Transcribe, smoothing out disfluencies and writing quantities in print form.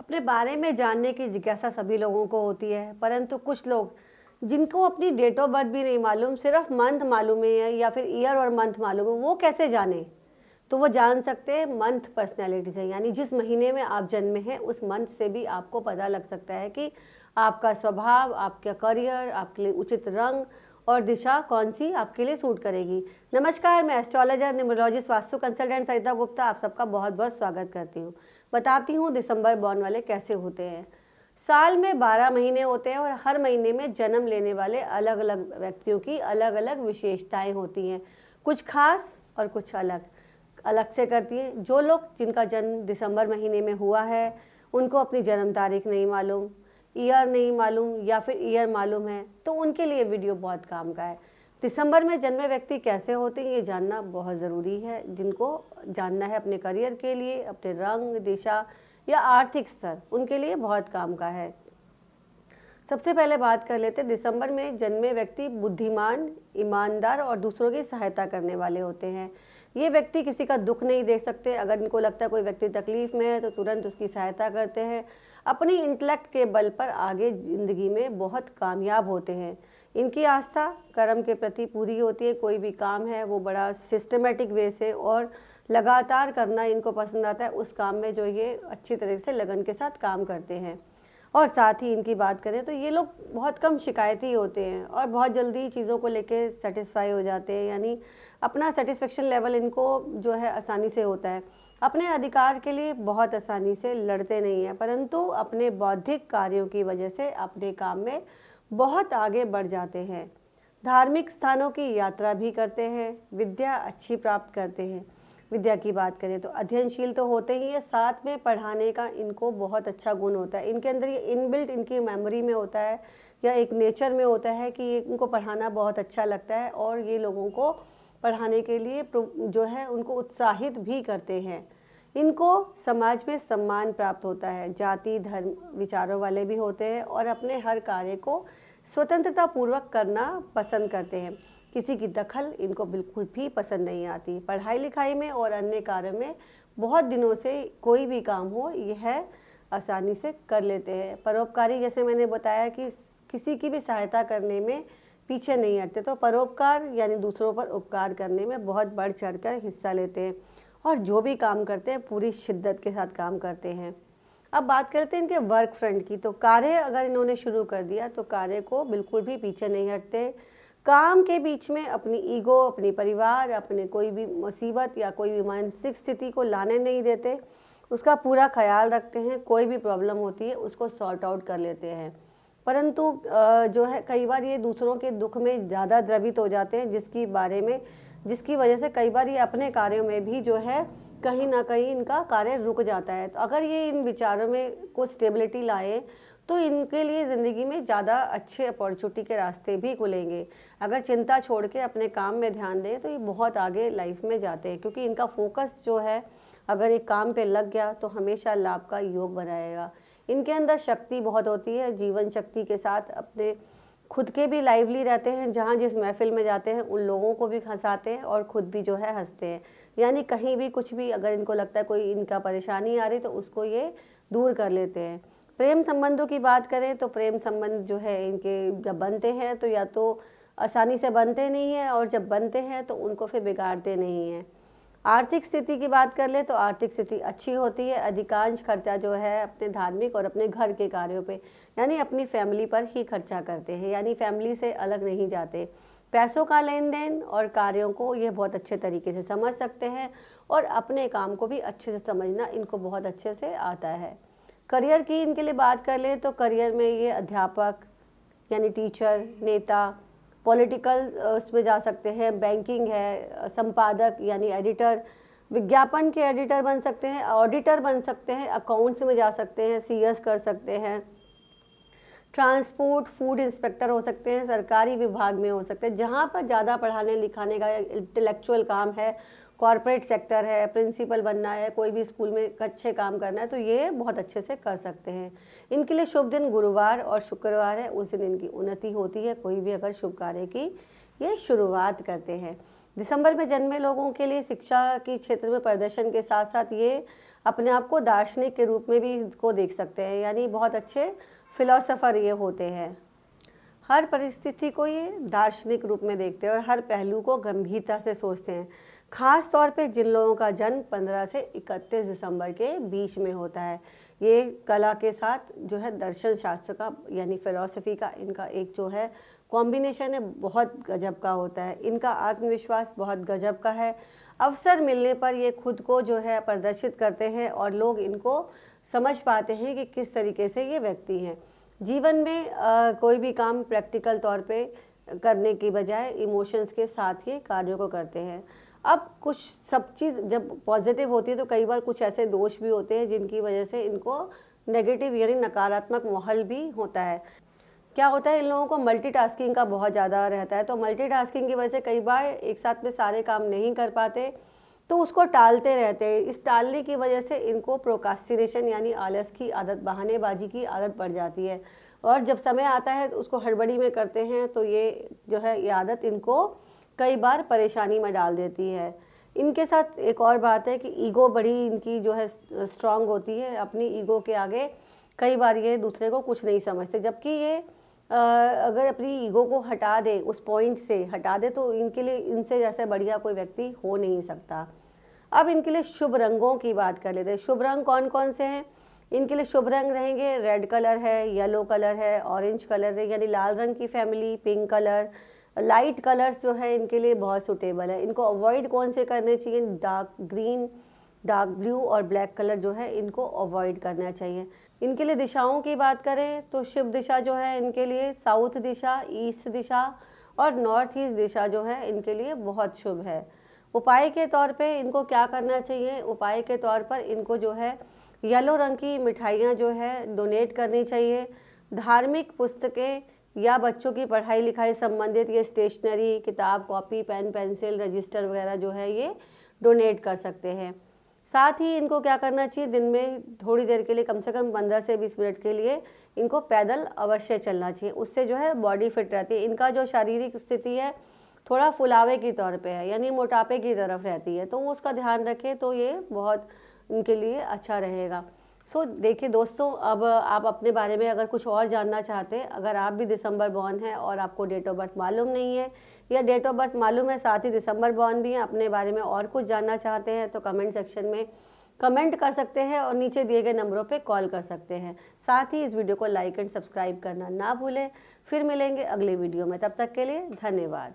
अपने बारे में जानने की जिज्ञासा सभी लोगों को होती है, परंतु कुछ लोग जिनको अपनी डेट ऑफ बर्थ भी नहीं मालूम, सिर्फ मंथ मालूम है या फिर ईयर और मंथ मालूम है, वो कैसे जाने? तो वो जान सकते हैं मंथ पर्सनैलिटी से, यानी जिस महीने में आप जन्मे हैं उस मंथ से भी आपको पता लग सकता है कि आपका स्वभाव, आपका करियर, आपके लिए उचित रंग और दिशा कौन सी आपके लिए सूट करेगी। नमस्कार, मैं एस्ट्रोलॉजर, न्यूमरोलॉजिस्ट, वास्तु कंसल्टेंट सरिता गुप्ता आप सबका बहुत बहुत स्वागत करती हूँ। बताती हूँ दिसंबर बॉर्न वाले कैसे होते हैं। साल में 12 महीने होते हैं और हर महीने में जन्म लेने वाले अलग अलग व्यक्तियों की अलग अलग विशेषताएं होती हैं, कुछ खास और कुछ अलग अलग से करती हैं। जो लोग जिनका जन्म दिसंबर महीने में हुआ है उनको अपनी जन्म तारीख नहीं मालूम, ईयर नहीं मालूम या फिर ईयर मालूम है, तो उनके लिए वीडियो बहुत काम का है। दिसंबर में जन्मे व्यक्ति कैसे होते हैं ये जानना बहुत ज़रूरी है। जिनको जानना है अपने करियर के लिए, अपने रंग, दिशा या आर्थिक स्तर, उनके लिए बहुत काम का है। सबसे पहले बात कर लेते हैं, दिसंबर में जन्मे व्यक्ति बुद्धिमान, ईमानदार और दूसरों की सहायता करने वाले होते हैं। ये व्यक्ति किसी का दुख नहीं देख सकते। अगर इनको लगता है कोई व्यक्ति तकलीफ में है तो तुरंत उसकी सहायता करते हैं। अपनी इंटेलेक्ट के बल पर आगे ज़िंदगी में बहुत कामयाब होते हैं। इनकी आस्था कर्म के प्रति पूरी होती है। कोई भी काम है वो बड़ा सिस्टमेटिक वे से और लगातार करना इनको पसंद आता है। उस काम में जो ये अच्छी तरह से लगन के साथ काम करते हैं। और साथ ही इनकी बात करें तो ये लोग बहुत कम शिकायती होते हैं और बहुत जल्दी चीज़ों को लेके सेटिस्फाई हो जाते हैं, यानी अपना सेटिस्फेक्शन लेवल इनको जो है आसानी से होता है। अपने अधिकार के लिए बहुत आसानी से लड़ते नहीं हैं, परंतु अपने बौद्धिक कार्यों की वजह से अपने काम में बहुत आगे बढ़ जाते हैं। धार्मिक स्थानों की यात्रा भी करते हैं। विद्या अच्छी प्राप्त करते हैं। विद्या की बात करें तो अध्ययनशील तो होते ही है, साथ में पढ़ाने का इनको बहुत अच्छा गुण होता है। इनके अंदर ये इनबिल्ट इनकी मेमोरी में होता है या एक नेचर में होता है कि ये इनको पढ़ाना बहुत अच्छा लगता है और ये लोगों को पढ़ाने के लिए जो है उनको उत्साहित भी करते हैं। इनको समाज में सम्मान प्राप्त होता है। जाति धर्म विचारों वाले भी होते हैं और अपने हर कार्य को स्वतंत्रता पूर्वक करना पसंद करते हैं। किसी की दखल इनको बिल्कुल भी पसंद नहीं आती। पढ़ाई लिखाई में और अन्य कार्य में बहुत दिनों से कोई भी काम हो यह आसानी से कर लेते हैं। परोपकारी, जैसे मैंने बताया कि किसी की भी सहायता करने में पीछे नहीं हटते, तो परोपकार यानी दूसरों पर उपकार करने में बहुत बढ़ चढ़कर हिस्सा लेते हैं और जो भी काम करते हैं पूरी शिद्दत के साथ काम करते हैं। अब बात करते हैं इनके वर्क फ्रंट की। तो कार्य अगर इन्होंने शुरू कर दिया तो कार्य को बिल्कुल भी पीछे नहीं हटते। काम के बीच में अपनी ईगो, अपनी परिवार, अपने कोई भी मुसीबत या कोई भी मानसिक स्थिति को लाने नहीं देते। उसका पूरा ख्याल रखते हैं। कोई भी प्रॉब्लम होती है उसको सॉर्ट आउट कर लेते हैं। परंतु जो है कई बार ये दूसरों के दुख में ज़्यादा द्रवित हो जाते हैं, जिसकी वजह से कई बार ये अपने कार्यों में भी जो है कहीं ना कहीं इनका कार्य रुक जाता है। तो अगर ये इन विचारों में कुछ स्टेबिलिटी लाए तो इनके लिए ज़िंदगी में ज़्यादा अच्छे अपॉर्चुनिटी के रास्ते भी खुलेंगे। अगर चिंता छोड़ के अपने काम में ध्यान दें तो ये बहुत आगे लाइफ में जाते हैं, क्योंकि इनका फोकस जो है अगर एक काम पे लग गया तो हमेशा लाभ का योग बनाएगा। इनके अंदर शक्ति बहुत होती है। जीवन शक्ति के साथ अपने खुद के भी लाइवली रहते हैं। जहाँ जिस महफिल में जाते हैं उन लोगों को भी हंसाते हैं और खुद भी जो है हंसते हैं। यानी कहीं भी कुछ भी अगर इनको लगता है कोई इनका परेशानी आ रही तो उसको ये दूर कर लेते हैं। प्रेम संबंधों की बात करें तो प्रेम संबंध जो है इनके जब बनते हैं तो या तो आसानी से बनते नहीं हैं और जब बनते हैं तो उनको फिर बिगाड़ते नहीं हैं। आर्थिक स्थिति की बात कर ले तो आर्थिक स्थिति अच्छी होती है। अधिकांश खर्चा जो है अपने धार्मिक और अपने घर के कार्यों पे यानी अपनी फैमिली पर ही खर्चा करते हैं, यानी फैमिली से अलग नहीं जाते। पैसों का लेन देन और कार्यों को ये बहुत अच्छे तरीके से समझ सकते हैं और अपने काम को भी अच्छे से समझना इनको बहुत अच्छे से आता है। करियर की इनके लिए बात कर ले तो करियर में ये अध्यापक यानी टीचर, नेता, पॉलिटिकल उसमें जा सकते हैं, बैंकिंग है, संपादक यानी एडिटर, विज्ञापन के एडिटर बन सकते हैं, ऑडिटर बन सकते हैं, अकाउंट्स में जा सकते हैं, सीएस कर सकते हैं, ट्रांसपोर्ट फूड इंस्पेक्टर हो सकते हैं, सरकारी विभाग में हो सकते हैं। जहाँ पर ज़्यादा पढ़ाने लिखाने का इंटेलेक्चुअल काम है, कॉरपोरेट सेक्टर है, प्रिंसिपल बनना है, कोई भी स्कूल में अच्छे काम करना है तो ये बहुत अच्छे से कर सकते हैं। इनके लिए शुभ दिन गुरुवार और शुक्रवार है, उस दिन इनकी उन्नति होती है। कोई भी अगर शुभ कार्य की ये शुरुआत करते हैं। दिसंबर में जन्मे लोगों के लिए शिक्षा के क्षेत्र में प्रदर्शन के साथ साथ ये अपने आप को दार्शनिक के रूप में भी इसको देख सकते हैं, यानी बहुत अच्छे फिलोसोफर ये होते हैं। हर परिस्थिति को ये दार्शनिक रूप में देखते हैं और हर पहलू को गंभीरता से सोचते हैं। ख़ास तौर पे जिन लोगों का जन्म 15 से 31 दिसंबर के बीच में होता है, ये कला के साथ जो है दर्शन शास्त्र का यानी फिलॉसफी का इनका एक जो है कॉम्बिनेशन है, बहुत गजब का होता है। इनका आत्मविश्वास बहुत गजब का है। अवसर मिलने पर ये खुद को जो है प्रदर्शित करते हैं और लोग इनको समझ पाते हैं कि किस तरीके से ये व्यक्ति हैं। जीवन में कोई भी काम प्रैक्टिकल तौर पे करने की बजाय इमोशंस के साथ ही कार्यों को करते हैं। अब कुछ सब चीज़ जब पॉजिटिव होती है तो कई बार कुछ ऐसे दोष भी होते हैं जिनकी वजह से इनको नेगेटिव यानी नकारात्मक माहौल भी होता है। क्या होता है, इन लोगों को मल्टीटास्किंग का बहुत ज़्यादा रहता है, तो मल्टीटास्किंग की वजह से कई बार एक साथ में सारे काम नहीं कर पाते, तो उसको टालते रहते हैं। इस टालने की वजह से इनको प्रोकास्टिनेशन यानी आलस की आदत, बहानेबाजी की आदत पड़ जाती है और जब समय आता है तो उसको हड़बड़ी में करते हैं, तो ये जो है ये आदत इनको कई बार परेशानी में डाल देती है। इनके साथ एक और बात है कि ईगो बड़ी इनकी जो है स्ट्रांग होती है। अपनी ईगो के आगे कई बार ये दूसरे को कुछ नहीं समझते, जबकि ये अगर अपनी ईगो को हटा दे, उस पॉइंट से हटा दे, तो इनके लिए इनसे जैसे बढ़िया कोई व्यक्ति हो नहीं सकता। अब इनके लिए शुभ रंगों की बात कर लेते हैं। शुभ रंग कौन कौन से हैं? इनके लिए शुभ रंग रहेंगे, रेड कलर है, येलो कलर है, ऑरेंज कलर है यानी लाल रंग की family, pink colour, light colours जो है इनके लिए बहुत सूटेबल है। इनको अवॉइड कौन से करने चाहिए? डार्क ग्रीन, डार्क ब्लू और ब्लैक कलर जो है इनको अवॉइड करना चाहिए। इनके लिए दिशाओं की बात करें तो शुभ दिशा जो है इनके लिए साउथ दिशा, ईस्ट दिशा और नॉर्थ ईस्ट दिशा जो है इनके लिए बहुत शुभ है। उपाय के तौर पे इनको क्या करना चाहिए? उपाय के तौर पर इनको जो है येलो रंग की मिठाइयाँ जो है डोनेट करनी चाहिए। धार्मिक पुस्तकें या बच्चों की पढ़ाई लिखाई संबंधित ये स्टेशनरी, किताब, कॉपी, पेन, पेंसिल, रजिस्टर वगैरह जो है ये डोनेट कर सकते हैं। साथ ही इनको क्या करना चाहिए? दिन में थोड़ी देर के लिए, कम से कम 15 से 20 मिनट के लिए इनको पैदल अवश्य चलना चाहिए। उससे जो है बॉडी फिट रहती है। इनका जो शारीरिक स्थिति है थोड़ा फुलावे की तौर पे है यानी मोटापे की तरफ रहती है, तो वो उसका ध्यान रखें तो ये बहुत इनके लिए अच्छा रहेगा। सो देखिए दोस्तों, अब आप अपने बारे में अगर कुछ और जानना चाहते हैं, अगर आप भी दिसंबर बॉर्न हैं और आपको डेट ऑफ बर्थ मालूम नहीं है या डेट ऑफ बर्थ मालूम है साथ ही दिसंबर बॉर्न भी हैं, अपने बारे में और कुछ जानना चाहते हैं तो कमेंट सेक्शन में कमेंट कर सकते हैं और नीचे दिए गए नंबरों पे कॉल कर सकते हैं। साथ ही इस वीडियो को लाइक एंड सब्सक्राइब करना ना भूलें। फिर मिलेंगे अगले वीडियो में, तब तक के लिए धन्यवाद।